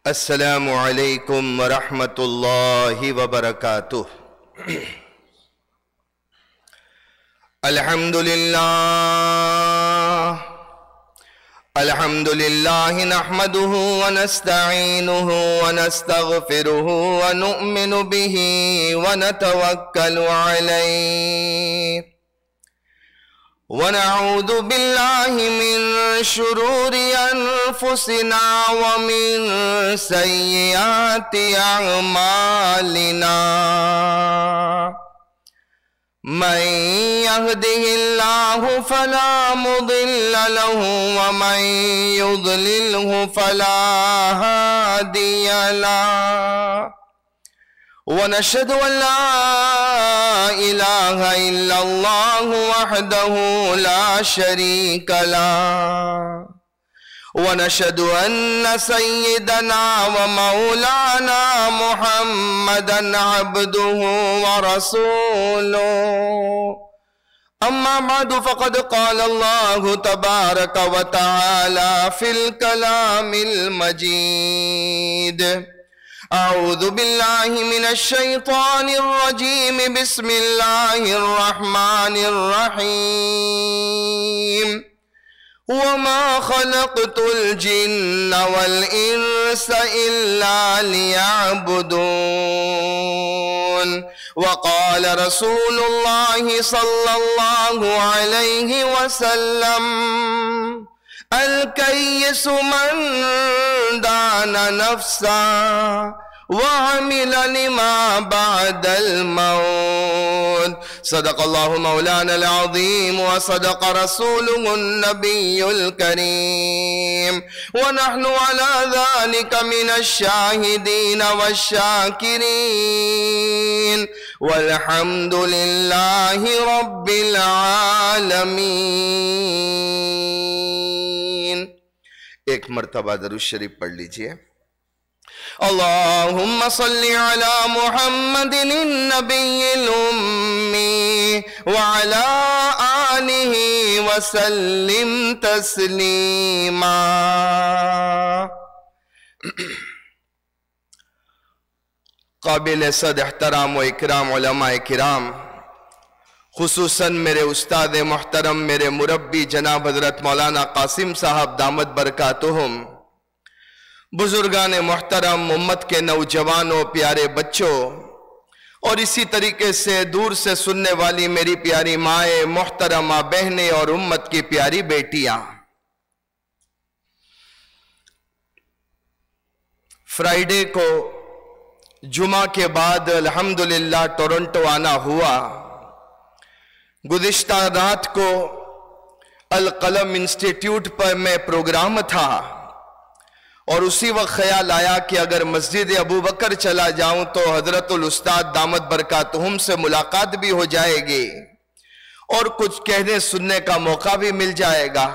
السلام علیکم ورحمۃ اللہ وبرکاتہ۔ الحمد للہ نحمده ونستعینه ونستغفره ونؤمن به ونتوکل علیہ ونعوذ باللہ من شرور انفسنا ومن سیئات اعمالنا من يهده الله فلا مضل له ومن يضلله فلا هادي له ونشهد أن لا إله إلا الله وحده لا شريك له ونشهد أن سيدنا ومولانا محمدا عبده ورسوله أما بعد فقد قال الله تبارك وتعالى في الكلام المجيد أعوذ بالله من الشيطان الرجيم بسم الله الرحمن الرحيم وما خلقت الجن والإنس إلا ليعبدون وقال رسول الله صلى الله عليه وسلم الكيس من دان نفسا وعمل لما بعد الموت صدق الله مولانا العظيم وصدق رسوله النبي الكريم ونحن على ذلك من الشاهدين والشاكرين والحمد لله رب العالمين۔ ایک مرتبہ درود شریف پڑھ لیجئے۔ اللہم صلی علی محمد النبی الأمی وعلی آلہ وسلم تسلیما۔ قابل صد احترام و اکرام علماء کرام، خصوصاً میرے استاد محترم میرے مربی جناب حضرت مولانا قاسم صاحب دامت برکاتہم، بزرگان محترم، امت کے نوجوانوں، پیارے بچوں، اور اسی طریقے سے دور سے سننے والی میری پیاری مائیں، محترمہ بہنیں اور امت کی پیاری بیٹیاں، فرائیڈے کو جمعہ کے بعد الحمدللہ ٹورنٹو آنا ہوا۔ گزشتہ رات کو القلم انسٹیٹیوٹ پر میں پروگرام تھا اور اسی وقت خیال آیا کہ اگر مسجد ابو بکر چلا جاؤں تو حضرت الاستاد دامت برکاتہم سے ملاقات بھی ہو جائے گی اور کچھ کہنے سننے کا موقع بھی مل جائے گا۔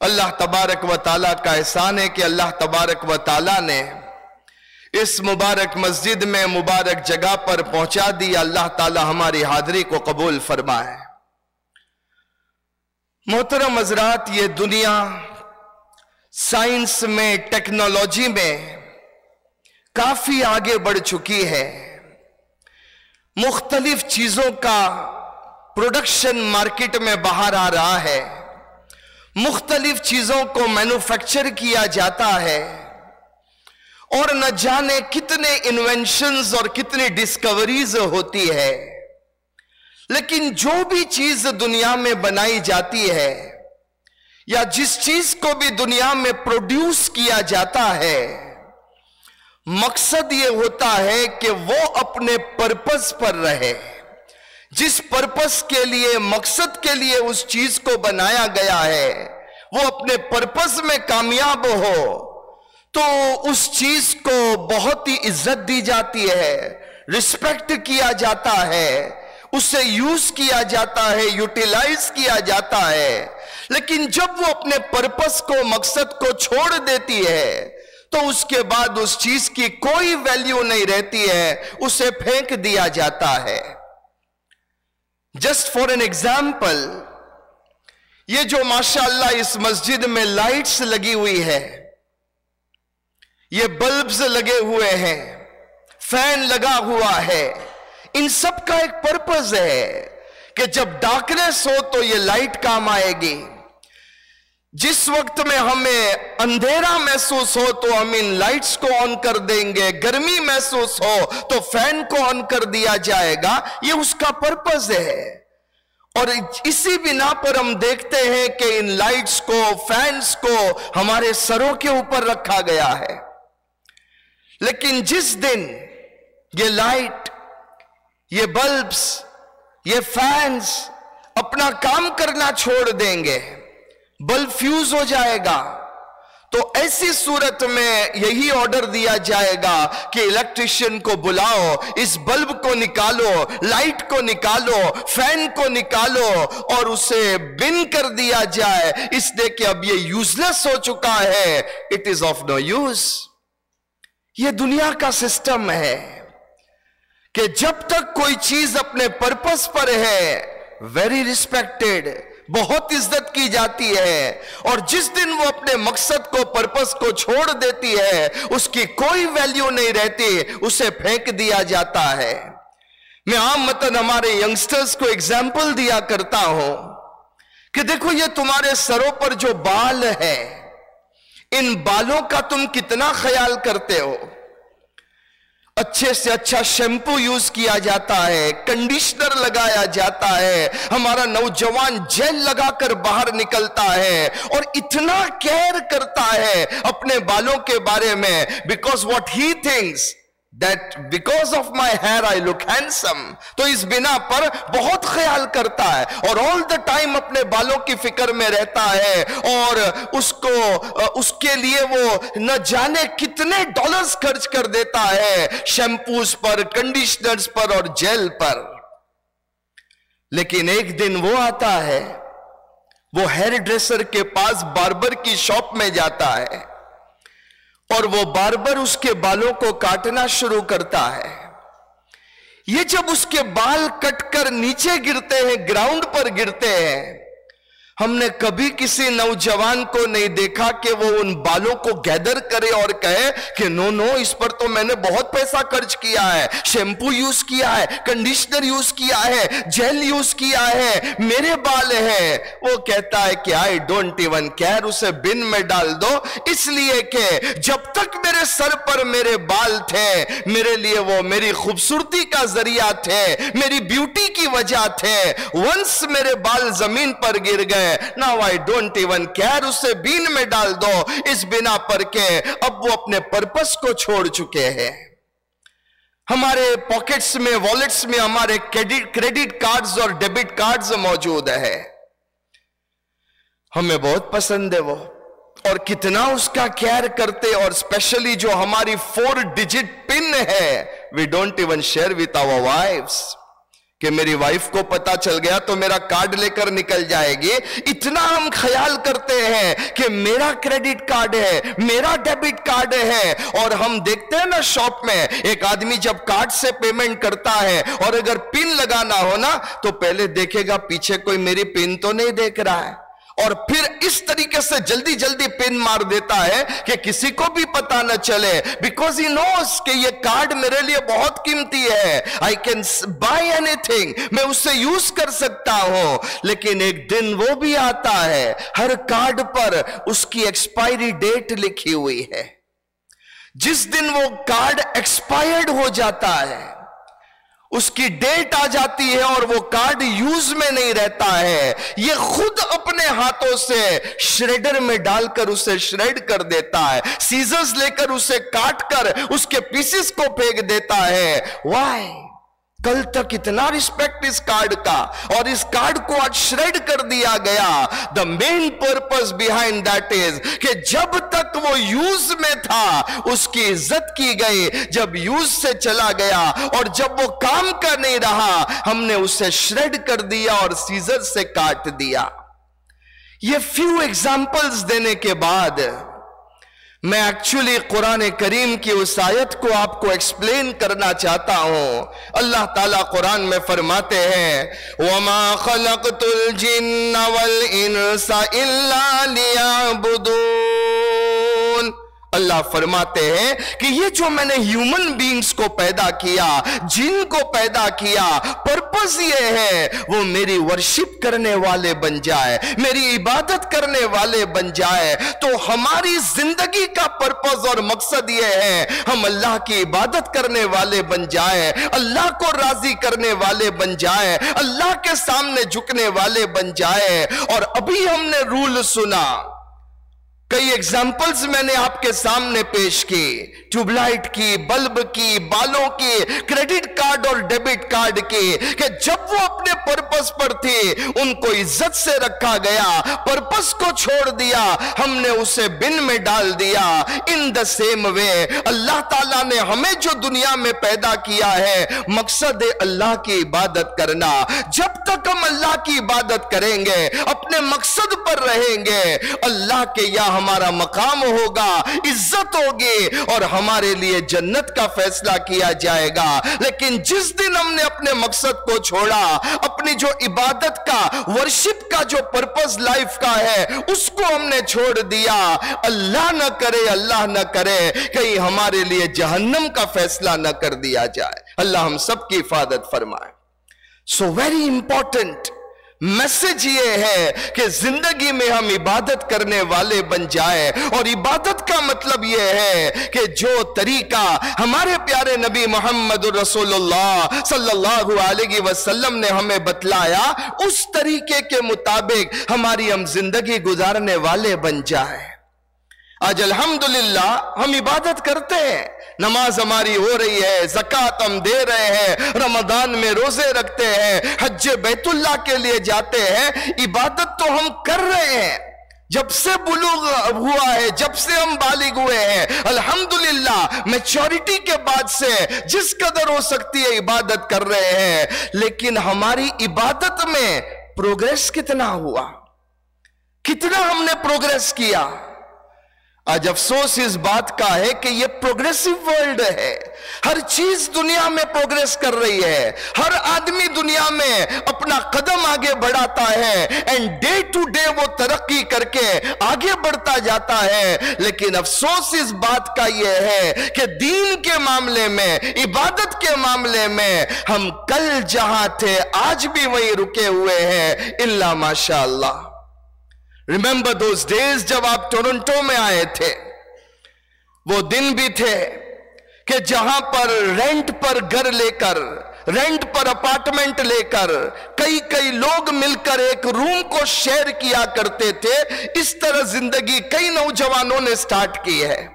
اللہ تبارک و تعالیٰ کا احسان ہے کہ اللہ تبارک و تعالیٰ نے اس مبارک مسجد میں مبارک جگہ پر پہنچا دیا۔ اللہ تعالیٰ ہماری حاضری کو قبول فرمائے۔ محترم حضرات، یہ دنیا سائنس میں، ٹیکنالوجی میں کافی آگے بڑھ چکی ہے۔ مختلف چیزوں کا پروڈکشن مارکیٹ میں باہر آ رہا ہے، مختلف چیزوں کو مینوفیکچر کیا جاتا ہے، اور نہ جانے کتنے انوینشنز اور کتنی ڈسکوریز ہوتی ہے۔ لیکن جو بھی چیز دنیا میں بنائی جاتی ہے یا جس چیز کو بھی دنیا میں پروڈیوس کیا جاتا ہے، مقصد یہ ہوتا ہے کہ وہ اپنے پرپس پر رہے۔ جس پرپس کے لیے، مقصد کے لیے اس چیز کو بنایا گیا ہے، وہ اپنے پرپس میں کامیاب ہو تو اس چیز کو بہت ہی عزت دی جاتی ہے، رسپیکٹ کیا جاتا ہے، اسے یوز کیا جاتا ہے، یوٹیلائز کیا جاتا ہے۔ لیکن جب وہ اپنے پرپس کو، مقصد کو چھوڑ دیتی ہے تو اس کے بعد اس چیز کی کوئی ویلیو نہیں رہتی ہے، اسے پھینک دیا جاتا ہے۔ جسٹ فار این ایگزامپل، یہ جو ماشاءاللہ اس مسجد میں لائٹس لگی ہوئی ہے، یہ بلبز لگے ہوئے ہیں، فین لگا ہوا ہے، ان سب کا ایک پرپز ہے کہ جب ڈارکنیس ہو تو یہ لائٹ کام آئے گی، جس وقت میں ہمیں اندھیرا محسوس ہو تو ہم ان لائٹس کو آن کر دیں گے، گرمی محسوس ہو تو فین کو آن کر دیا جائے گا، یہ اس کا پرپز ہے۔ اور اسی بنا پر ہم دیکھتے ہیں کہ ان لائٹس کو، فینس کو ہمارے سروں کے اوپر رکھا گیا ہے۔ لیکن جس دن یہ لائٹ، یہ بلبس، یہ فینس اپنا کام کرنا چھوڑ دیں گے، بلب فیوز ہو جائے گا، تو ایسی صورت میں یہی آرڈر دیا جائے گا کہ الیکٹریشین کو بلاؤ، اس بلب کو نکالو، لائٹ کو نکالو، فین کو نکالو اور اسے بن کر دیا جائے، اس لیے کہ اب یہ یوزلیس ہو چکا ہے، it is of no use. یہ دنیا کا سسٹم ہے کہ جب تک کوئی چیز اپنے پرپس پر ہے، ویری ریسپیکٹڈ، بہت عزت کی جاتی ہے، اور جس دن وہ اپنے مقصد کو، پرپس کو چھوڑ دیتی ہے، اس کی کوئی ویلیو نہیں رہتی، اسے پھینک دیا جاتا ہے۔ میں عامتاً ہمارے ینگسٹرز کو ایگزامپل دیا کرتا ہوں کہ دیکھو یہ تمہارے سروں پر جو بال ہے، ان بالوں کا تم کتنا خیال کرتے ہو؟ اچھے سے اچھا شیمپو یوز کیا جاتا ہے، کنڈیشنر لگایا جاتا ہے، ہمارا نوجوان جیل لگا کر باہر نکلتا ہے اور اتنا کیئر کرتا ہے اپنے بالوں کے بارے میں، because what he thinks that because of my hair I look handsome، تو اس بنا پر بہت خیال کرتا ہے اور all the time اپنے بالوں کی فکر میں رہتا ہے، اور اس کے لیے وہ نہ جانے کتنے ڈالرز خرچ کر دیتا ہے شیمپوز پر، کنڈیشنرز پر اور جیل پر۔ لیکن ایک دن وہ آتا ہے، وہ ہیئر ڈریسر کے پاس باربر کی شاپ میں جاتا ہے اور وہ باربر اس کے بالوں کو کاٹنا شروع کرتا ہے۔ یہ جب اس کے بال کٹ کر نیچے گرتے ہیں، گراؤنڈ پر گرتے ہیں، ہم نے کبھی کسی نوجوان کو نہیں دیکھا کہ وہ ان بالوں کو گیدر کرے اور کہے کہ نو اس پر تو میں نے بہت پیسہ خرچ کیا ہے، شیمپو یوز کیا ہے، کنڈیشنر یوز کیا ہے، جیل یوز کیا ہے، میرے بال ہیں۔ وہ کہتا ہے کہ I don't even care، اسے بن میں ڈال دو، اس لیے کہ جب تک میرے سر پر میرے بال تھے، میرے لیے وہ میری خوبصورتی کا ذریعہ تھے، میری بیوٹی کی وجہ تھے۔ ونس میرے بال زمین پر گر گئے، now I don't even care، اسے بین میں ڈال دو، اس بنا پر کہ اب وہ اپنے پرپس کو چھوڑ چکے ہیں۔ ہمارے پاکٹس میں، والیٹس میں ہمارے کریڈٹ کارڈز اور ڈیبٹ کارڈز موجود ہے، ہمیں بہت پسند ہے وہ، اور کتنا اس کا کیئر کرتے، اور اسپیشلی جو ہماری 4 ڈیجٹ پن ہے، we don't even share with our wives، کہ میری وائف کو پتا چل گیا تو میرا کارڈ لے کر نکل جائے گی۔ اتنا ہم خیال کرتے ہیں کہ میرا کریڈٹ کارڈ ہے، میرا ڈیبٹ کارڈ ہے، اور ہم دیکھتے ہیں نا شاپ میں ایک آدمی جب کارڈ سے پیمنٹ کرتا ہے اور اگر پن لگانا ہو نا تو پہلے دیکھے گا پیچھے کوئی میری پن تو نہیں دیکھ رہا ہے، اور پھر اس طریقے سے جلدی جلدی پن مار دیتا ہے کہ کسی کو بھی پتا نہ چلے، بیکاز ہی نوز کہ یہ کارڈ میرے لیے بہت قیمتی ہے، I can buy anything، میں اسے یوز کر سکتا ہوں۔ لیکن ایک دن وہ بھی آتا ہے، ہر کارڈ پر اس کی ایکسپائری ڈیٹ لکھی ہوئی ہے، جس دن وہ کارڈ ایکسپائرڈ ہو جاتا ہے، اس کی ڈیٹ آ جاتی ہے اور وہ کارڈ یوز میں نہیں رہتا ہے، یہ خود اپنے ہاتھوں سے شریڈر میں ڈال کر اسے شریڈ کر دیتا ہے، سیزرز لے کر اسے کاٹ کر اس کے پیسز کو پھینک دیتا ہے۔ وائی؟ کل تک اتنا رسپیکٹ اس کارڈ کا، اور اس کارڈ کو آج شریڈ کر دیا گیا۔ the main purpose behind that is کہ جب تک وہ یوز میں تھا اس کی عزت کی گئی، جب یوز سے چلا گیا اور جب وہ کام کا نہیں رہا ہم نے اسے شریڈ کر دیا اور سیزر سے کاٹ دیا۔ یہ فیو ایگزامپلز دینے کے بعد میں ایکچولی قرآن کریم کی اس آیت کو آپ کو ایکسپلین کرنا چاہتا ہوں۔ اللہ تعالیٰ قرآن میں فرماتے ہیں وَمَا خَلَقْتُ الْجِنَّ وَالْإِنسَ إِلَّا لِيَعْبُدُونَ۔ اللہ فرماتے ہیں کہ یہ جو میں نے ہیومن بینگز کو پیدا کیا، جن کو پیدا کیا، پرپس یہ ہے وہ میری ورشپ کرنے والے بن جائے، میری عبادت کرنے والے بن جائے۔ تو ہماری زندگی کا پرپس اور مقصد یہ ہے ہم اللہ کی عبادت کرنے والے بن جائے، اللہ کو راضی کرنے والے بن جائے، اللہ کے سامنے جھکنے والے بن جائے۔ اور ابھی ہم نے رول سنا، کئی ایگزامپلز میں نے آپ کے سامنے پیش کی، ٹیوب لائٹ کی، بلب کی، بالوں کی، کریڈٹ کارڈ اور ڈیبٹ کارڈ کی، کہ جب وہ اپنے پرپس پر تھی ان کو عزت سے رکھا گیا، پرپس کو چھوڑ دیا، ہم نے اسے بن میں ڈال دیا۔ ان دا سیم وے اللہ تعالیٰ نے ہمیں جو دنیا میں پیدا کیا ہے، مقصد اللہ کی عبادت کرنا۔ جب تک ہم اللہ کی عبادت کریں گے، اپنے مقصد پر رہیں گے، اللہ کے یہاں ہمارا مقام ہوگا، عزت ہوگی، اور ہمارے لیے جنت کا فیصلہ کیا جائے گا۔ لیکن جس دن ہم نے اپنے مقصد کو چھوڑا، اپنی جو عبادت کا، ورشپ کا جو پرپس لائف کا ہے، اس کو ہم نے چھوڑ دیا، اللہ نہ کرے کہیں ہمارے لیے جہنم کا فیصلہ نہ کر دیا جائے۔ اللہ ہم سب کی حفاظت فرمائے۔ سو ویری امپورٹنٹ میسج یہ ہے کہ زندگی میں ہم عبادت کرنے والے بن جائے، اور عبادت کا مطلب یہ ہے کہ جو طریقہ ہمارے پیارے نبی محمد رسول اللہ صلی اللہ علیہ وسلم نے ہمیں بتلایا، اس طریقے کے مطابق ہماری ہم زندگی گزارنے والے بن جائے۔ آج الحمدللہ ہم عبادت کرتے ہیں، نماز ہماری ہو رہی ہے، زکوٰۃ ہم دے رہے ہیں، رمضان میں روزے رکھتے ہیں، حج بیت اللہ کے لیے جاتے ہیں، عبادت تو ہم کر رہے ہیں۔ جب سے بلوغ ہوا ہے، جب سے ہم بالغ ہوئے ہیں، الحمدللہ میچورٹی کے بعد سے جس قدر ہو سکتی ہے عبادت کر رہے ہیں، لیکن ہماری عبادت میں پروگریس کتنا ہوا، کتنا ہم نے پروگریس کیا؟ آج افسوس اس بات کا ہے کہ یہ پروگریسو ورلڈ ہے، ہر چیز دنیا میں پروگریس کر رہی ہے، ہر آدمی دنیا میں اپنا قدم آگے بڑھاتا ہے، اینڈ ڈے ٹو ڈے وہ ترقی کر کے آگے بڑھتا جاتا ہے۔ لیکن افسوس اس بات کا یہ ہے کہ دین کے معاملے میں، عبادت کے معاملے میں ہم کل جہاں تھے آج بھی وہیں رکے ہوئے ہیں، الا ماشاء اللہ۔ ریممبر دوز ڈیز جب آپ ٹورنٹو میں آئے تھے، وہ دن بھی تھے کہ جہاں پر رینٹ پر گھر لے کر، رینٹ پر اپارٹمنٹ لے کر کئی لوگ مل کر ایک روم کو شیئر کیا کرتے تھے۔ اس طرح زندگی کئی نوجوانوں نے سٹارٹ کی ہے۔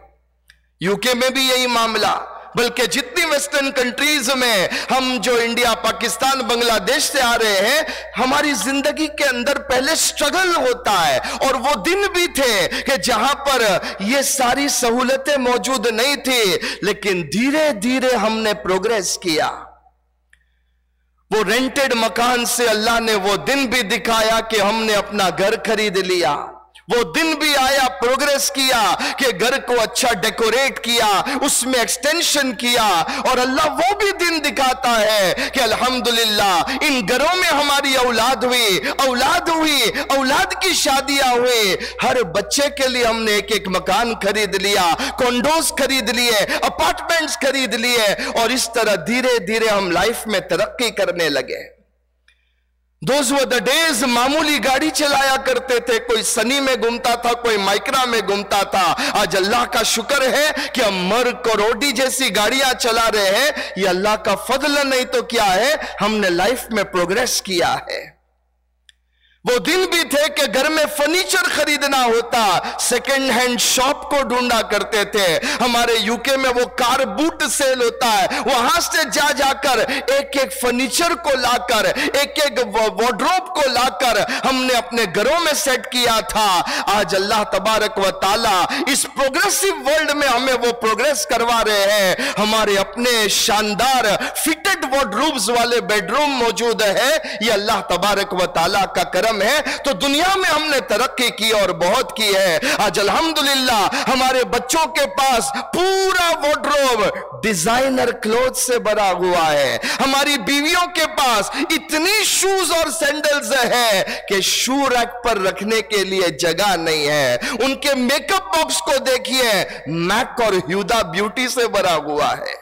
یو کے میں بھی یہی معاملہ، بلکہ جتنی ویسٹرن کنٹریز میں ہم جو انڈیا، پاکستان، بنگلہ دیش سے آ رہے ہیں، ہماری زندگی کے اندر پہلے سٹرگل ہوتا ہے، اور وہ دن بھی تھے کہ جہاں پر یہ ساری سہولتیں موجود نہیں تھی، لیکن دھیرے دھیرے ہم نے پروگریس کیا۔ وہ رینٹڈ مکان سے اللہ نے وہ دن بھی دکھایا کہ ہم نے اپنا گھر خرید لیا۔ وہ دن بھی آیا، پروگریس کیا کہ گھر کو اچھا ڈیکوریٹ کیا، اس میں ایکسٹینشن کیا، اور اللہ وہ بھی دن دکھاتا ہے کہ الحمدللہ ان گھروں میں ہماری اولاد ہوئی، اولاد کی شادیاں ہوئی، ہر بچے کے لیے ہم نے ایک مکان خرید لیا، کونڈوز خرید لیے، اپارٹمنٹس خرید لیے، اور اس طرح دھیرے دھیرے ہم لائف میں ترقی کرنے لگے۔ Those were the days معمولی گاڑی چلایا کرتے تھے، کوئی سنی میں گھومتا تھا، کوئی مائکرا میں گھومتا تھا۔ آج اللہ کا شکر ہے کہ ہم مرک اور اوڈی جیسی گاڑیاں چلا رہے ہیں، یہ اللہ کا فضل نہیں تو کیا ہے، ہم نے لائف میں پروگریس کیا ہے۔ وہ دن بھی تھے کہ گھر میں فرنیچر خریدنا ہوتا، سیکنڈ ہینڈ شاپ کو ڈھونڈا کرتے تھے۔ ہمارے یو کے میں وہ کار بوٹ سیل ہوتا ہے، وہاں سے جا کر ایک فرنیچر کو لا کر، ایک وارڈروب کو لا کر ہم نے اپنے گھروں میں سیٹ کیا تھا۔ آج اللہ تبارک و تعالی اس پروگریسو ورلڈ میں ہمیں وہ پروگریس کروا رہے ہیں۔ ہمارے اپنے شاندار فٹڈ وارڈروبز والے بیڈ روم موجود ہے، یہ اللہ تبارک و تعالی کا کرم کرم ہے تو دنیا میں ہم نے ترقی کی اور بہت کی ہے. آج الحمدللہ ہمارے بچوں کے پاس پورا وارڈروب ڈیزائنر کلوتھ سے بھرا ہوا ہے. ہماری بیویوں کے پاس اتنی شوز اور سینڈلز ہے کہ شو ریک پر رکھنے کے لیے جگہ نہیں ہے. ان کے میک اپ باکس کو دیکھیے, میک اور ہیودا بیوٹی سے بھرا ہوا ہے.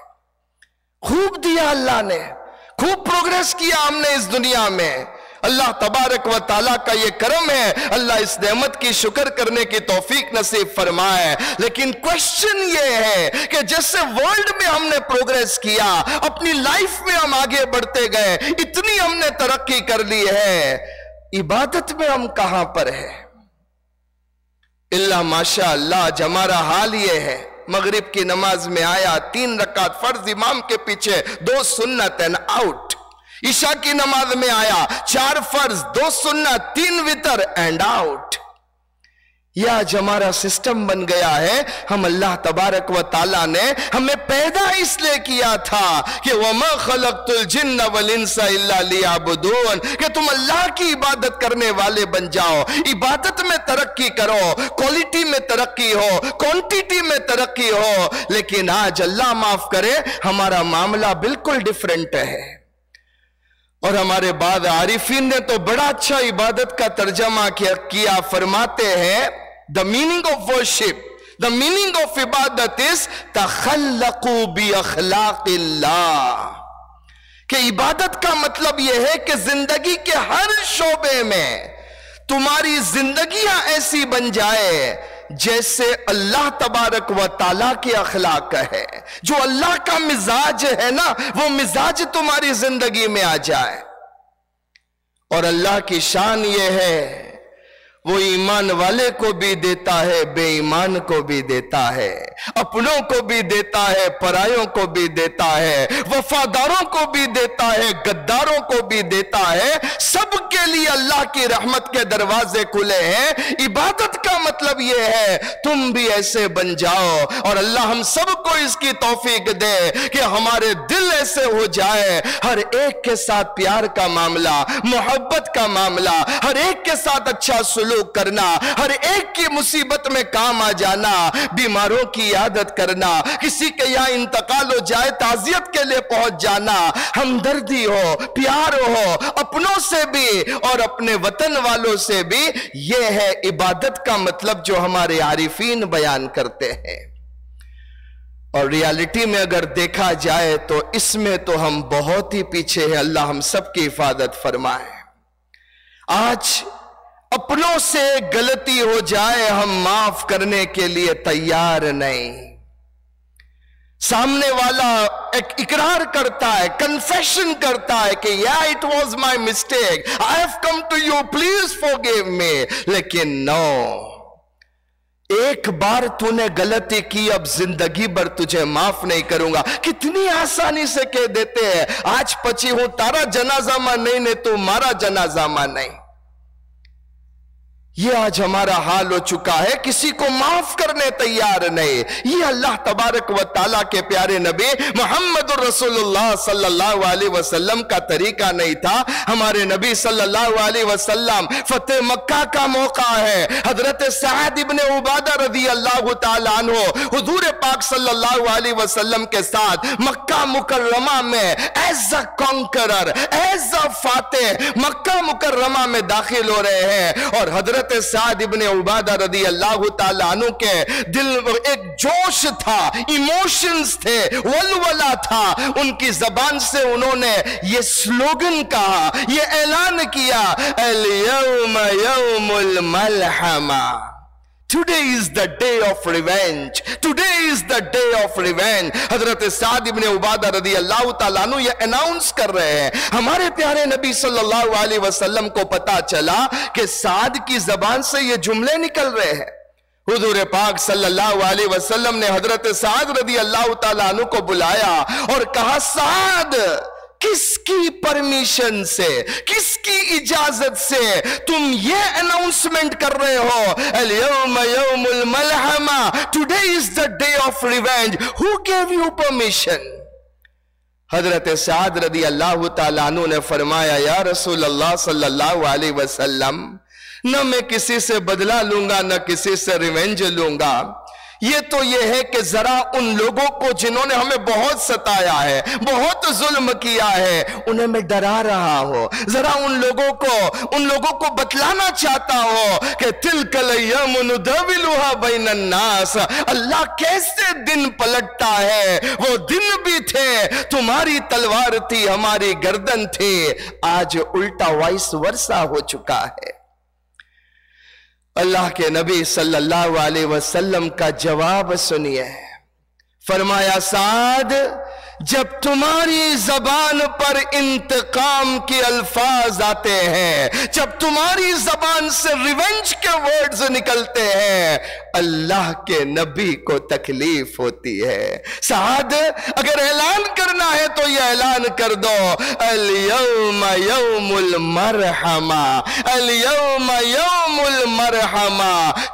خوب دیا اللہ نے, خوب پروگریس کیا ہم نے اس دنیا میں. اللہ تبارک و تعالیٰ کا یہ کرم ہے, اللہ اس نعمت کی شکر کرنے کی توفیق نصیب فرمائے. لیکن کوشچن یہ ہے کہ جیسے ورلڈ میں ہم نے پروگریس کیا, اپنی لائف میں ہم آگے بڑھتے گئے, اتنی ہم نے ترقی کر لی ہے, عبادت میں ہم کہاں پر ہے؟ اللہ ماشاء اللہ. آج ہمارا حال یہ ہے, مغرب کی نماز میں آیا 3 رکعت فرض امام کے پیچھے, 2 سنت اینڈ آؤٹ. عشاء کی نماز میں آیا 4 فرض 2 سنت 3 وتر اینڈ آؤٹ. یہ آج ہمارا سسٹم بن گیا ہے. ہم اللہ تبارک و تعالیٰ نے ہمیں پیدا اس لیے کیا تھا کہ وَمَا خَلَقْتُ الْجِنَّ وَالْإِنسَ إِلَّا لِيَعْبُدُونَ, کہ تم اللہ کی عبادت کرنے والے بن جاؤ. عبادت میں ترقی کرو, کوالٹی میں ترقی ہو, کوانٹیٹی میں ترقی ہو. لیکن آج اللہ معاف کرے ہمارا معاملہ بالکل ڈیفرنٹ ہے. اور ہمارے بعض عارفین نے تو بڑا اچھا عبادت کا ترجمہ کیا. فرماتے ہیں the meaning of worship, the meaning of عبادت is تخلقوا باخلاق اللہ, کہ عبادت کا مطلب یہ ہے کہ زندگی کے ہر شعبے میں تمہاری زندگیاں ایسی بن جائے جیسے اللہ تبارک و تعالیٰ کے اخلاق ہے. جو اللہ کا مزاج ہے نا, وہ مزاج تمہاری زندگی میں آ جائے. اور اللہ کی شان یہ ہے, وہ ایمان والے کو بھی دیتا ہے, بے ایمان کو بھی دیتا ہے, اپنوں کو بھی دیتا ہے, پرایوں کو بھی دیتا ہے, وفاداروں کو بھی دیتا ہے, غداروں کو بھی دیتا ہے. سب کے لیے اللہ کی رحمت کے دروازے کھلے ہیں. عبادت کا مطلب یہ ہے تم بھی ایسے بن جاؤ. اور اللہ ہم سب کو اس کی توفیق دے کہ ہمارے دل ایسے ہو جائے, ہر ایک کے ساتھ پیار کا معاملہ, محبت کا معاملہ, ہر ایک کے ساتھ اچھا سلوک کرنا, ہر ایک کی مصیبت میں کام آ جانا, بیماروں کی عیادت کرنا, کسی کے یہاں انتقال ہو جائے تعزیت کے لیے پہنچ جانا, ہمدردی ہو, پیار ہو, اپنوں سے بھی اور اپنے وطن والوں سے بھی. یہ ہے عبادت کا مطلب جو ہمارے عارفین بیان کرتے ہیں. اور ریالٹی میں اگر دیکھا جائے تو اس میں تو ہم بہت ہی پیچھے ہیں. اللہ ہم سب کی حفاظت فرمائے. آج اپنوں سے غلطی ہو جائے ہم معاف کرنے کے لیے تیار نہیں. سامنے والا ایک اقرار کرتا ہے, کنفیشن کرتا ہے کہ it was my mistake, I have come to you, please forgive me. لیکن no, ایک بار تو نے غلطی کی, اب زندگی بھر تجھے معاف نہیں کروں گا. کتنی آسانی سے کہہ دیتے ہیں, آج پچی ہوں تارا جنازہ ماں نہیں, تو مارا جنازہ ماں نہیں. یہ آج ہمارا حال ہو چکا ہے, کسی کو معاف کرنے تیار نہیں. یہ اللہ تبارک و تعالیٰ کے پیارے نبی محمد رسول اللہ صلی اللہ علیہ وسلم کا طریقہ نہیں تھا. ہمارے نبی صلی اللہ علیہ وسلم, فتح مکہ کا موقع ہے, حضرت سعد ابن عبادہ رضی اللہ تعالیٰ عنہ حضور پاک صلی اللہ علیہ وسلم کے ساتھ مکہ مکرمہ میں as a conqueror, as a فاتح مکہ مکرمہ میں داخل ہو رہے ہیں. اور حضرت سعد ابن عبادہ رضی اللہ تعالیٰ عنہ کے دل میں ایک جوش تھا, ایموشنز تھے, ولولہ تھا. ان کی زبان سے انہوں نے یہ سلوگن کہا, یہ اعلان کیا, الیوم یوم الملحمہ, Today is the day of revenge. Today is the day of revenge. حضرت سعد ابن عبادہ رضی اللہ تعالیٰ عنہ یہ اناؤنس کر رہے ہیں. ہمارے پیارے نبی صلی اللہ علیہ وسلم کو پتا چلا کہ سعد کی زبان سے یہ جملے نکل رہے ہیں. حضور پاک صلی اللہ علیہ وسلم نے حضرت سعد رضی اللہ تعالیٰ عنہ کو بلایا اور کہا, سعد, کس کی پرمیشن سے, کس کی اجازت سے تم یہ اناؤنسمنٹ کر رہے ہو, الیوم یوم الملحمہ, today is the day of revenge, who gave you permission? حضرت سعد رضی اللہ تعالیٰ عنہ نے فرمایا یا رسول اللہ صلی اللہ علیہ وسلم، نہ میں کسی سے بدلہ لوں گا نہ کسی سے ریونج لوں گا، یہ تو یہ ہے کہ ذرا ان لوگوں کو جنہوں نے ہمیں بہت ستایا ہے، بہت ظلم کیا ہے، انہیں میں ڈرا رہا ہوں، ذرا ان لوگوں کو بتلانا چاہتا ہوں کہ تلک الیام نداولها بین الناس، اللہ کیسے دن پلٹتا ہے، وہ دن بھی تھے، تمہاری تلوار تھی ہماری گردن تھی، آج الٹا وائس ورثہ ہو چکا ہے۔ اللہ کے نبی صلی اللہ علیہ وسلم کا جواب سنیے، فرمایا سعد، جب تمہاری زبان پر انتقام کے الفاظ آتے ہیں، جب تمہاری زبان سے ریونج کے ورڈز نکلتے ہیں، اللہ کے نبی کو تکلیف ہوتی ہے۔ سعد، اگر اعلان کرنا ہے تو یہ اعلان کر دو، الیوم یوم المرحمہ، الیوم یوم المرحمہ،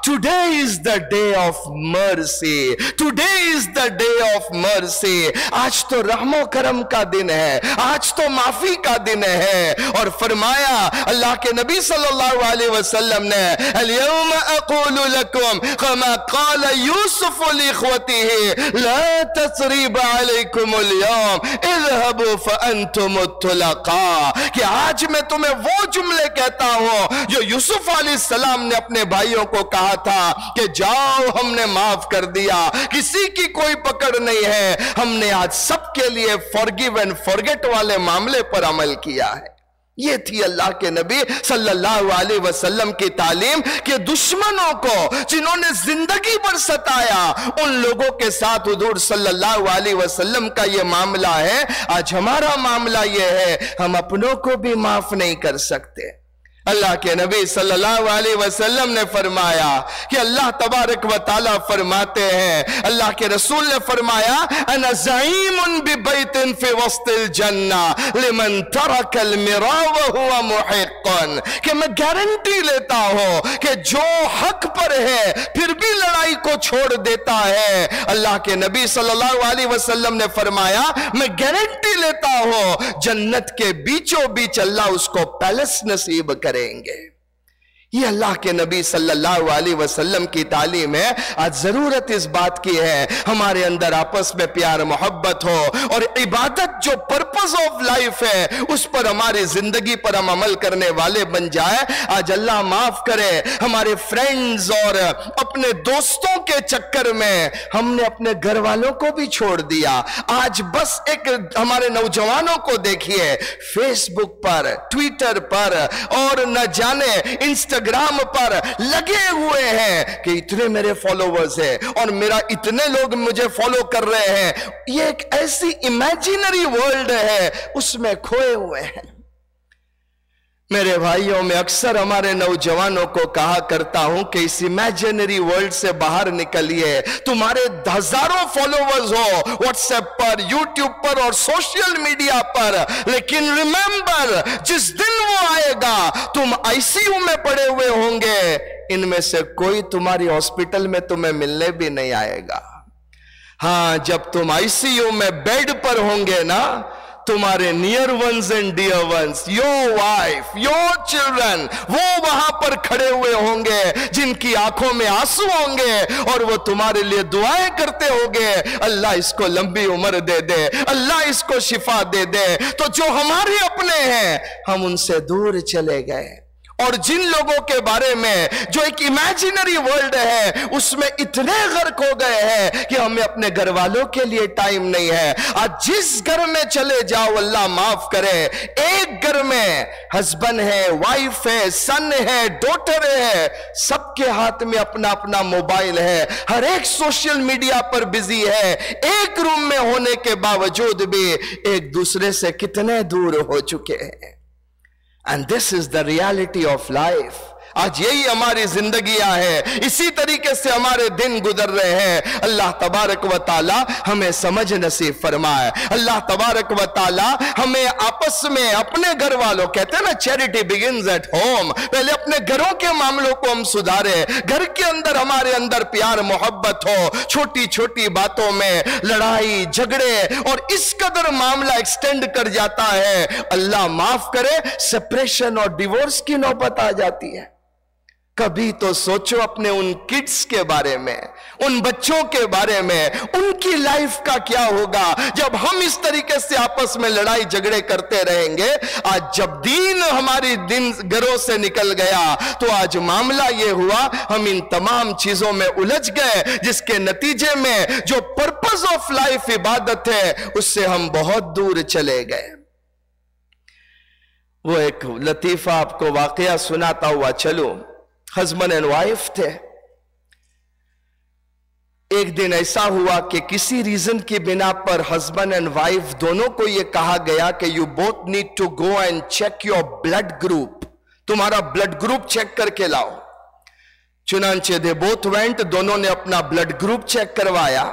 today is the day of mercy، today is the day of mercy، آج تو رحم و کرم کا دن ہے، آج تو معافی کا دن ہے۔ اور فرمایا اللہ کے نبی صلی اللہ علیہ وسلم نے، اليوم اقول لکم كما قال یوسف لاخوته لا تثریب علیکم اليوم اذهبوا فانتم الطلقاء، کہ آج میں تمہیں وہ جملے کہتا ہوں جو یوسف علیہ السلام نے اپنے بھائیوں کو کہا تھا کہ جاؤ ہم نے معاف کر دیا، کسی کی کوئی پکڑ نہیں ہے، ہم نے آج سب کے لیے forgive and forget والے معاملے پر عمل کیا ہے۔ یہ تھی اللہ کے نبی صلی اللہ علیہ وسلم کی تعلیم کہ دشمنوں کو جنہوں نے زندگی پر ستایا، ان لوگوں کے ساتھ حضور صلی اللہ علیہ وسلم کا یہ معاملہ ہے۔ آج ہمارا معاملہ یہ ہے، ہم اپنوں کو بھی معاف نہیں کر سکتے۔ اللہ کے نبی صلی اللہ علیہ وسلم نے فرمایا کہ اللہ تبارک و تعالیٰ فرماتے ہیں، اللہ کے رسول نے فرمایا انا زعیم ببیت فی وسط الجنہ لمن ترک المراء وهو محق، کہ میں گارنٹی لیتا ہوں کہ جو حق پر ہے پھر بھی لڑائی کو چھوڑ دیتا ہے، اللہ کے نبی صلی اللہ علیہ وسلم نے فرمایا میں گارنٹی لیتا ہوں جنت کے بیچوں بیچ اللہ اس کو پیلس نصیب کریں گے۔ یہ اللہ کے نبی صلی اللہ علیہ وسلم کی تعلیم ہے۔ آج ضرورت اس بات کی ہے ہمارے اندر آپس میں پیار محبت ہو، اور عبادت جو پرپس آف لائف ہے اس پر ہماری زندگی پر ہم عمل کرنے والے بن جائے۔ آج اللہ معاف کرے، ہمارے فرینڈز اور اپنے دوستوں کے چکر میں ہم نے اپنے گھر والوں کو بھی چھوڑ دیا۔ آج بس ایک ہمارے نوجوانوں کو دیکھیے، فیس بک پر، ٹویٹر پر اور نہ جانے انسٹاگرام پر لگے ہوئے ہیں کہ اتنے میرے فالوورز ہیں اور میرا اتنے لوگ مجھے فالو کر رہے ہیں۔ یہ ایک ایسی امیجنری ورلڈ ہے، اس میں کھوئے ہوئے ہیں۔ میرے بھائیوں، میں اکثر ہمارے نوجوانوں کو کہا کرتا ہوں کہ اس امیجنری ورلڈ سے باہر نکلیے۔ تمہارے ہزاروں فالوورز ہو واٹس ایپ پر، یوٹیوب پر اور سوشل میڈیا پر، لیکن ریممبر جس دن وہ آئے گا تم آئی سی یو میں پڑے ہوئے ہوں گے، ان میں سے کوئی تمہاری ہاسپٹل میں تمہیں ملنے بھی نہیں آئے گا۔ ہاں، جب تم آئی سی یو میں بیڈ پر ہوں گے نا، تمہارے near ones and dear ones, your wife, your children, وہ وہاں پر کھڑے ہوئے ہوں گے جن کی آنکھوں میں آنسو ہوں گے، اور وہ تمہارے لیے دعائیں کرتے ہوں گے، اللہ اس کو لمبی عمر دے دے، اللہ اس کو شفا دے دے۔ تو جو ہمارے اپنے ہیں ہم ان سے دور چلے گئے، اور جن لوگوں کے بارے میں جو ایک امیجنری ورلڈ ہے اس میں اتنے غرق ہو گئے ہیں کہ ہمیں اپنے گھر والوں کے لیے ٹائم نہیں ہے۔ آج جس گھر میں چلے جاؤ اللہ معاف کرے، ایک گھر میں ہسبینڈ ہے، وائف ہے، سن ہے، ڈاٹر ہے، سب کے ہاتھ میں اپنا اپنا موبائل ہے، ہر ایک سوشل میڈیا پر بزی ہے، ایک روم میں ہونے کے باوجود بھی ایک دوسرے سے کتنے دور ہو چکے ہیں۔ And this is the reality of life. آج یہی ہماری زندگیاں ہیں، اسی طریقے سے ہمارے دن گزر رہے ہیں۔ اللہ تبارک و تعالی ہمیں سمجھ نصیب فرمائے۔ اللہ تبارک و تعالی ہمیں آپس میں اپنے گھر والوں، کہتے ہیں نا چیریٹی بگنز ایٹ ہوم، پہلے اپنے گھروں کے معاملوں کو ہم سدھارے، گھر کے اندر ہمارے اندر پیار محبت ہو، چھوٹی چھوٹی باتوں میں لڑائی جھگڑے، اور اس قدر معاملہ ایکسٹینڈ کر جاتا ہے، اللہ معاف کرے سپریشن اور ڈیورس کی نوبت آ جاتی ہے۔ کبھی تو سوچو اپنے ان کڈز کے بارے میں، ان بچوں کے بارے میں، ان کی لائف کا کیا ہوگا جب ہم اس طریقے سے آپس میں لڑائی جھگڑے کرتے رہیں گے۔ آج جب دین ہماری دن گھروں سے نکل گیا تو آج معاملہ یہ ہوا، ہم ان تمام چیزوں میں الجھ گئے، جس کے نتیجے میں جو پرپز آف لائف عبادت ہے اس سے ہم بہت دور چلے گئے۔ وہ ایک لطیفہ آپ کو واقعہ سناتا ہوا چلو، ہسبینڈ اینڈ وائف تھے۔ ایک دن ایسا ہوا کہ کسی ریزن کی بنا پر ہسبینڈ اینڈ وائف دونوں کو یہ کہا گیا کہ you both need to go and check your blood group, تمہارا بلڈ گروپ چیک کر کے لاؤ۔ چنانچہ دے بوتھ وینٹ، دونوں نے اپنا بلڈ گروپ چیک کروایا،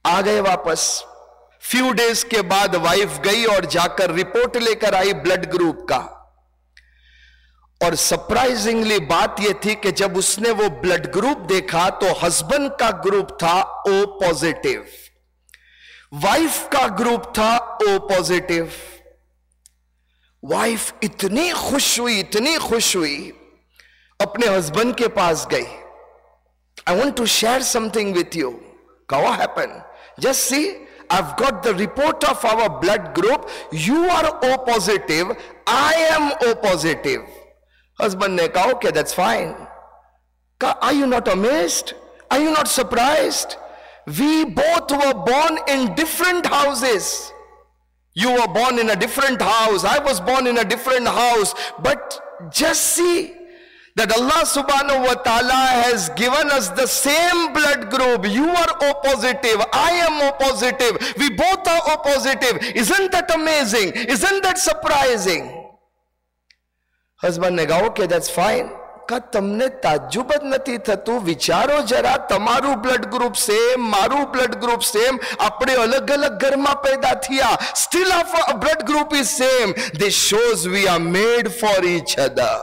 آ گئے واپس۔ فیو ڈیز کے بعد وائف گئی اور جا کر رپورٹ لے کر آئی بلڈ گروپ کا، اور سرپرائزنگلی بات یہ تھی کہ جب اس نے وہ بلڈ گروپ دیکھا تو ہسبینڈ کا گروپ تھا او پوزیٹیو، وائف کا گروپ تھا او پوزیٹیو۔ وائف اتنی خوش ہوئی، اتنی خوش ہوئی، اپنے ہسبینڈ کے پاس گئی۔ I want to share something with you. What happened? Just see, I've got the report of our blood group. You are O positive, I am O positive. Husband نے کہا okay, that's fine. Are you not amazed? Are you not surprised? We both were born in different houses. You were born in a different house, I was born in a different house, but just see that Allah subhanahu wa ta'ala has given us the same blood group. You are O positive, I am O positive, we both are O positive. Isn't that amazing? Isn't that surprising? Husband نے کہا okay, that's fine. کہا تم نے تعجبت નથી થતું, વિચારો જરા, તમારું બ્લડ ગ્રુપ સેમ, મારું બ્લડ ગ્રુપ સેમ, આપણે અલગ અલગ ઘરમાં પેદા થયા, still our blood group is same. This shows we are made for each other.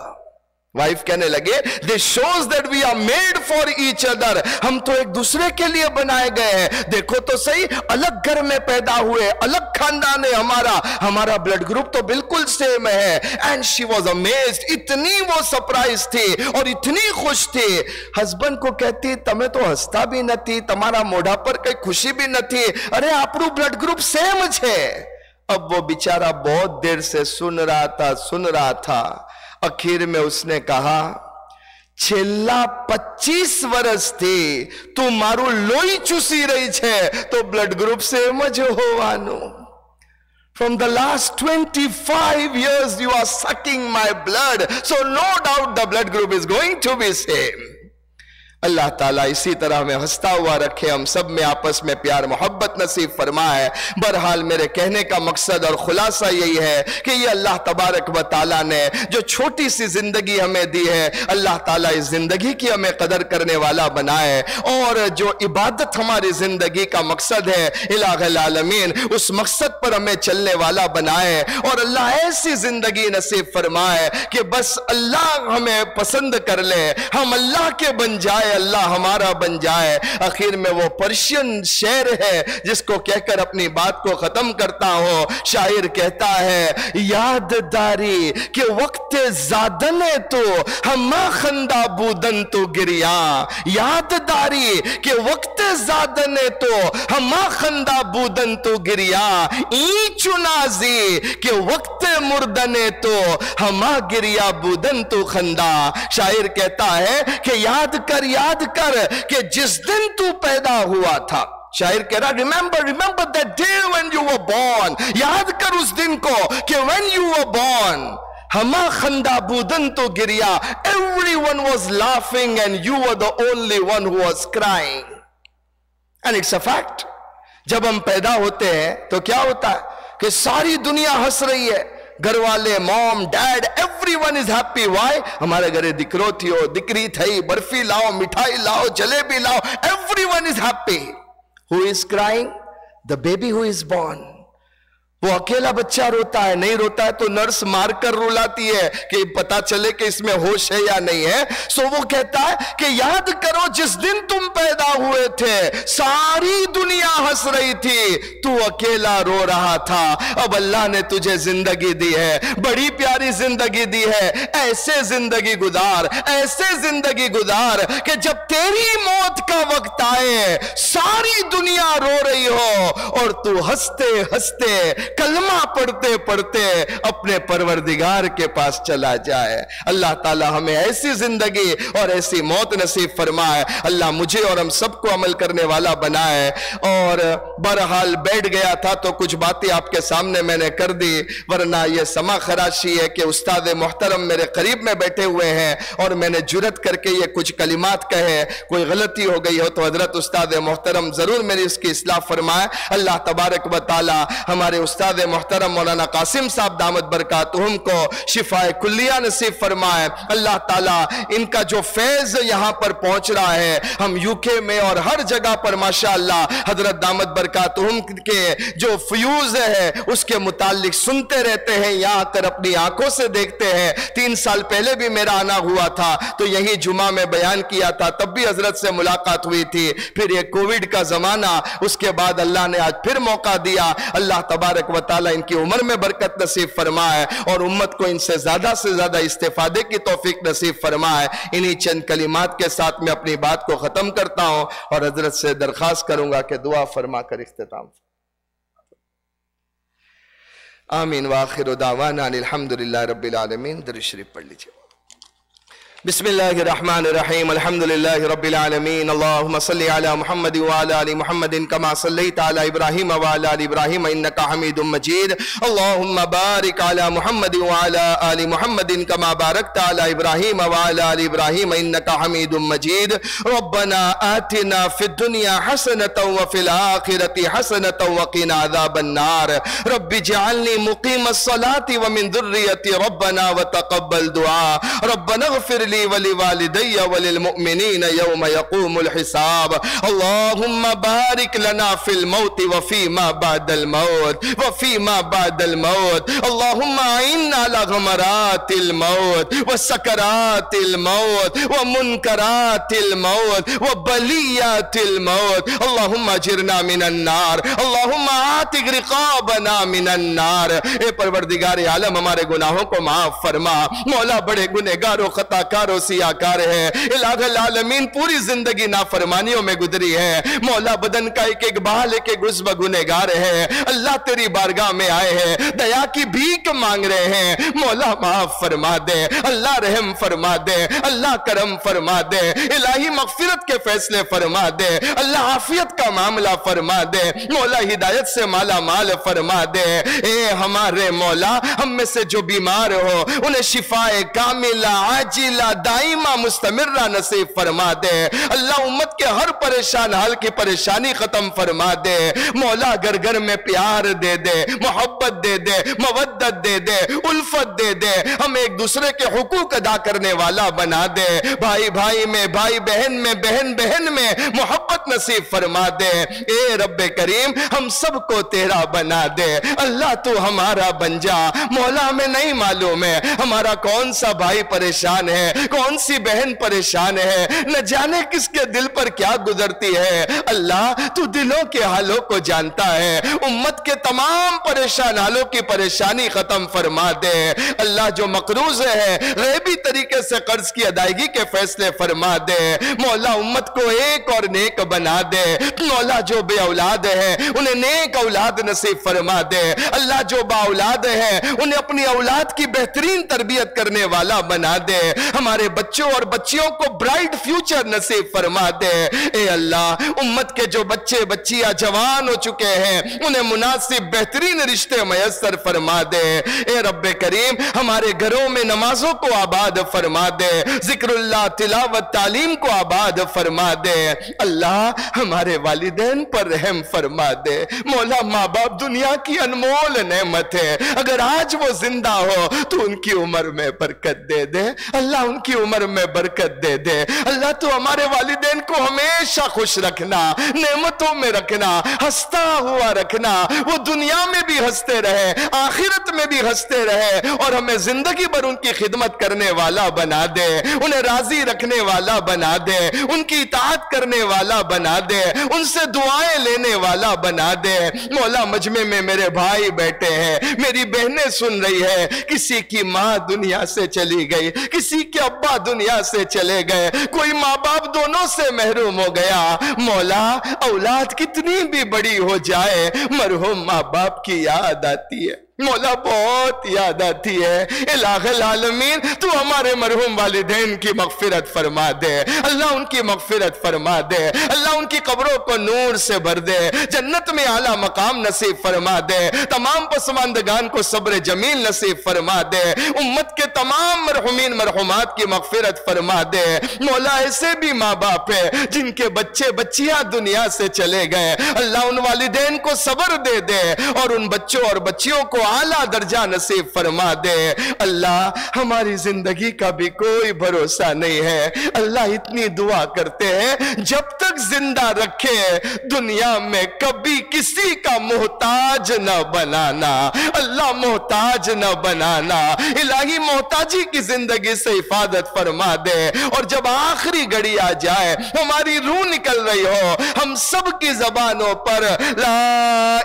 Wife کہنے لگے this shows that we are made for each other. ہم تو ایک دوسرے کے لیے بنائے گئے ہیں. دیکھو تو صحیح, الگ گھر میں پیدا ہوئے, الگ خاندان ہے ہمارا بلڈ گروپ تو بالکل سیم ہے. And she was amazed. اتنی وہ سرپرائز تھی اور اتنی خوش تھی. ہسبینڈ کو کہتی تمہیں تو ہستا بھی نتی, تمہارا موڑا پر کوئی خوشی بھی نتی, ارے આપણું بلڈ گروپ سیم ہے. اب وہ بیچارہ بہت دیر سے سن رہا تھا. اخیر میں اس نے کہا છેલ્લા 25 વર્ષ થી તું મારું લોહી ચૂસી રહી છે તો બ્લડ ગ્રુપ સેમ જ હોવાનું. From the last 25 years you are sucking my blood, so no doubt the blood group is going to be same. اللہ تعالیٰ اسی طرح میں ہنستا ہوا رکھے, ہم سب میں آپس میں پیار محبت نصیب فرمائے. بہرحال میرے کہنے کا مقصد اور خلاصہ یہی ہے کہ یہ اللہ تبارک و تعالیٰ نے جو چھوٹی سی زندگی ہمیں دی ہے, اللہ تعالیٰ اس زندگی کی ہمیں قدر کرنے والا بنائے, اور جو عبادت ہماری زندگی کا مقصد ہے الہ العالمین, اس مقصد پر ہمیں چلنے والا بنائے, اور اللہ ایسی زندگی نصیب فرمائے کہ بس اللہ ہمیں پسند کر لے, ہم اللہ کے بن جائے, اللہ ہمارا بن جائے. آخر میں وہ پرشین شعر ہے جس کو کہہ کر اپنی بات کو ختم کرتا ہوں. شاعر کہتا ہے یاد داری کہ وقت زادن تو ہما خندہ بودن تو گریا, یاد داری کہ وقت زادن تو ہما خندہ بودن تو گریا, این چنازی کہ وقت مردن تو ہما گریا بودن تو خندہ. شاعر کہتا ہے کہ یاد کر کہ جس دن تو پیدا ہوا تھا, شاعر کہہ رہا remember that day when you were born, یاد کر اس دن کو کہ when you were born, ہما خندہ بودن تو گریا, everyone was laughing and you were the only one who was crying. And it's a fact. جب ہم پیدا ہوتے ہیں تو کیا ہوتا ہے کہ ساری دنیا ہنس رہی ہے, گھر والے mom dad everyone is happy. Why? ہمارے گھرے دکرو تھیو دکری تھئی برفی لاؤ مٹھائی لاؤ جلیبی لاؤ. Every one is happy. Who is crying? The baby who is born. وہ اکیلا بچہ روتا ہے, نہیں روتا ہے تو نرس مار کر رلاتی ہے کہ پتا چلے کہ اس میں ہوش ہے یا نہیں ہے. سو وہ کہتا ہے کہ یاد کرو جس دن تم پیدا ہوئے تھے ساری دنیا ہنس رہی تھی, تو اکیلا رو رہا تھا. اب اللہ نے تجھے زندگی دی ہے, بڑی پیاری زندگی دی ہے. ایسے زندگی گزار, ایسے زندگی گزار کہ جب تیری موت کا وقت آئے ساری دنیا رو رہی ہو اور تو ہنستے ہنستے کلمہ پڑھتے پڑھتے اپنے پروردگار کے پاس چلا جائے. اللہ تعالی ہمیں ایسی زندگی اور ایسی موت نصیب فرمائے. اللہ مجھے اور ہم سب کو عمل کرنے والا بنائے. اور بہرحال بیٹھ گیا تھا تو کچھ باتیں آپ کے سامنے میں نے کر دی, ورنہ یہ سما خراشی ہے کہ استاد محترم میرے قریب میں بیٹھے ہوئے ہیں اور میں نے جرت کر کے یہ کچھ کلمات کہے. کوئی غلطی ہو گئی ہو تو حضرت استاد محترم ضرور میری اس کی اصلاح فرمائے. اللہ تبارک و تعالی ہمارے استاد محترم مولانا قاسم صاحب دامت برکاتہم کو شفاء کلیہ نصیب فرمائے. اللہ تعالیٰ ان کا جو فیض یہاں پر پہنچ رہا ہے, ہم UK میں اور ہر جگہ پر ماشاءاللہ حضرت دامت برکاتہم کے جو فیوز ہے اس کے متعلق سنتے رہتے ہیں, یہاں کر اپنی آنکھوں سے دیکھتے ہیں. 3 سال پہلے بھی میرا آنا ہوا تھا تو یہی جمعہ میں بیان کیا تھا, تب بھی حضرت سے ملاقات ہوئی تھی. پھر یہ کووڈ کا زمانہ, اس کے بعد اللہ نے آج پھر موقع دیا. اللہ تبارک و تعالی ان کی عمر میں برکت نصیب فرمائے اور امت کو ان سے زیادہ استفادے کی توفیق نصیب فرمائے. انہی چند کلمات کے ساتھ میں اپنی بات کو ختم کرتا ہوں اور حضرت سے درخواست کروں گا کہ دعا فرما کر اختتام. آمین وآخر دعوانا الحمدللہ رب العالمین. درود شریف پڑھ لیجئے. بسم اللہ الرحمن الرحیم. الحمدللہ رب العالمین. اللہم صلی علی محمد وعلی آل محمد کما صلیت علی ابراہیم وعلی آل ابراہیم انکا حمید مجید. اللہم بارک علی محمد وعلی آل محمد کما بارکت علی ابراہیم وعلی آل ابراہیم انکا حمید مجید. ربنا آتنا فی الدنیا حسنة وفی الآخرة حسنة وقنا عذاب النار. رب اجعلنی مقیم الصلاة ومن ذریتی ربنا وتقبل دعا. ربنا اغفر لي ولوالدي وللمؤمنين يوم يقوم الحساب. اللهم بارك لنا في الموت وفيما بعد الموت وفيما بعد الموت. اللهم أعنا على غمرات الموت وسكرات الموت ومنكرات الموت وبليات الموت. اللهم اجرنا من النار. اللهم اعتق رقابنا من النار. اے پروردگار عالم ہمارے گناہوں کو معاف فرما. مولا بڑے گنہگار و خطا کار و سیاکار ہے. الہ العالمین پوری زندگی نافرمانیوں میں گزری ہے. مولا بدن کا ایک ایک بال ایک ایک عضو گنہگار ہے. اللہ تیری بارگاہ میں آئے ہیں, دیا کی بھیک مانگ رہے ہیں. مولا معاف فرما دے, اللہ رحم فرما دے, اللہ کرم فرما دے, الہی مغفرت کے فیصلے فرما دے, اللہ عافیت کا معاملہ فرما دے, مولا ہدایت سے مالا مال فرما دے. اے ہمارے مولا ہم میں سے جو بیمار ہو انہیں شفاء کاملہ عاجلہ دائمہ مستمرہ نصیب فرما دے. اللہ امت کے ہر پریشان حال کی پریشانی ختم فرما دے. مولا گھر گھر میں پیار دے دے, محبت دے دے, مودت دے دے, الفت دے دے. ہم ایک دوسرے کے حقوق ادا کرنے والا بنا دے. بھائی بھائی میں, بھائی بہن میں, بہن بہن میں محبت نصیب فرما دے. اے رب کریم ہم سب کو تیرا بنا دے. اللہ تو ہمارا بن جا. مولا ہمیں نہیں معلوم ہے ہمارا کون سا بھائی پریشان ہے, کون سی بہن پریشان ہے, نہ جانے کس کے دل پر کیا گزرتی ہے. اللہ تو دلوں کے حالوں کو جانتا ہے. امت کے تمام پریشان حالوں کی پریشانی ختم فرما دے. اللہ جو مقروض ہے غیبی طریقے سے قرض کی ادائیگی کے فیصلے فرما دے. مولا امت کو ایک اور نیک بنا دے. مولا جو بے اولاد ہے انہیں نیک اولاد نصیب فرما دے. اللہ جو با اولاد ہے انہیں اپنی اولاد کی بہترین تربیت کرنے والا بنا دے. ہمارے ہمارے بچوں اور بچیوں کو برائٹ فیوچر نصیب فرما دے۔ اے اللہ امت کے جو بچے بچیاں جوان ہو چکے ہیں انہیں مناسب بہترین رشتے میسر فرما دے۔ اے رب کریم ہمارے گھروں میں نمازوں کو آباد فرما دے، ذکر اللہ تلاوت تعلیم کو آباد فرما دے۔ اللہ ہمارے والدین پر رحم فرما دے۔ مولا ماں باپ دنیا کی انمول نعمت ہے، اگر آج وہ زندہ ہو تو ان کی عمر میں برکت دے دے اللہ، ان کی عمر میں برکت دے دے اللہ۔ تو ہمارے والدین کو ہمیشہ خوش رکھنا، نعمتوں میں رکھنا، ہنستا ہوا رکھنا، وہ دنیا میں بھی ہنستے رہے آخرت میں بھی ہنستے رہے، اور ہمیں زندگی بھر ان کی خدمت کرنے والا بنا دے، انہیں راضی رکھنے والا بنا دے، ان کی اطاعت کرنے والا بنا دے، ان سے دعائیں لینے والا بنا دے۔ مولا مجمع میں میرے بھائی بیٹھے ہیں، میری بہنیں سن رہی ہے، کسی کی ماں دنیا سے چلی گئی، کسی کے ابا دنیا سے چلے گئے، کوئی ماں باپ دونوں سے محروم ہو گیا۔ مولا اولاد کتنی بھی بڑی ہو جائے مرحوم ماں باپ کی یاد آتی ہے، مولا بہت یاد آتی ہے۔ الہ العالمین تو ہمارے مرحوم والدین کی مغفرت فرما دے اللہ، ان کی مغفرت فرما دے اللہ، ان کی قبروں کو نور سے بھر دے، جنت میں اعلیٰ مقام نصیب فرما دے، تمام پسماندگان کو صبر جمیل نصیب فرما دے، امت کے تمام مرحومین مرحومات کی مغفرت فرما دے۔ مولا ایسے بھی ماں باپ ہیں جن کے بچے بچیاں دنیا سے چلے گئے، اللہ ان والدین کو صبر دے دے اور ان بچوں اور بچیوں کو اعلیٰ درجہ نصیب فرما دے۔ اللہ ہماری زندگی کا بھی کوئی بھروسہ نہیں ہے اللہ، اتنی دعا کرتے ہیں جب تک زندہ رکھے دنیا میں کبھی کسی کا محتاج نہ بنانا اللہ، محتاج نہ بنانا الہی، محتاجی کی زندگی سے حفاظت فرما دے، اور جب آخری گھڑی آ جائے ہماری روح نکل رہی ہو ہم سب کی زبانوں پر لا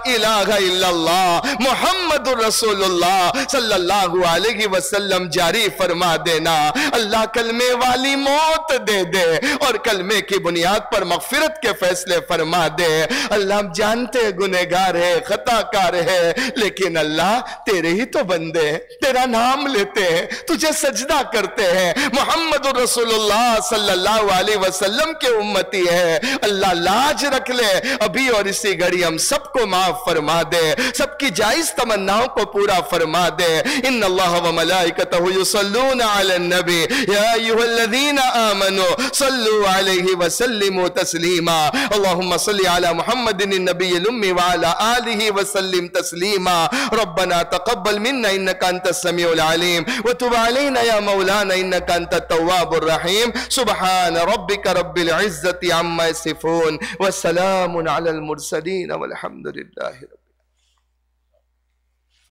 الہ الا اللہ محمد رسول اللہ صلی اللہ علیہ وسلم جاری فرما دینا اللہ، کلمے والی موت دے دے اور کلمے کی بنیاد پر مغفرت کے فیصلے فرما دے اللہ۔ ہم جانتے گنہگار ہے، خطا کار ہے، لیکن اللہ تیرے ہی تو بندے ہیں، تیرا نام لیتے ہیں، تجھے سجدہ کرتے ہیں، محمد رسول اللہ صلی اللہ علیہ وسلم کے امتی ہے اللہ، لاج رکھ لے ابھی اور اسی گھڑی ہم سب کو معاف فرما دے، سب کی جائز تمناؤں کو پورا فرما دے۔ ان اللہ و ملائکتہ یصلون علی النبی یا ایھا الذین آمنوا صلوا علیہ وسلموا تسلیما، اللہم صل علی محمد النبی الامی وعلی آلہ وسلم تسلیما۔ ربنا تقبل منا انک انت السمیع العلیم وتب علینا یا مولانا انک انت التواب الرحیم۔ سبحان ربک رب العزة عما یصفون وسلام علی المرسلین والحمد للہ رب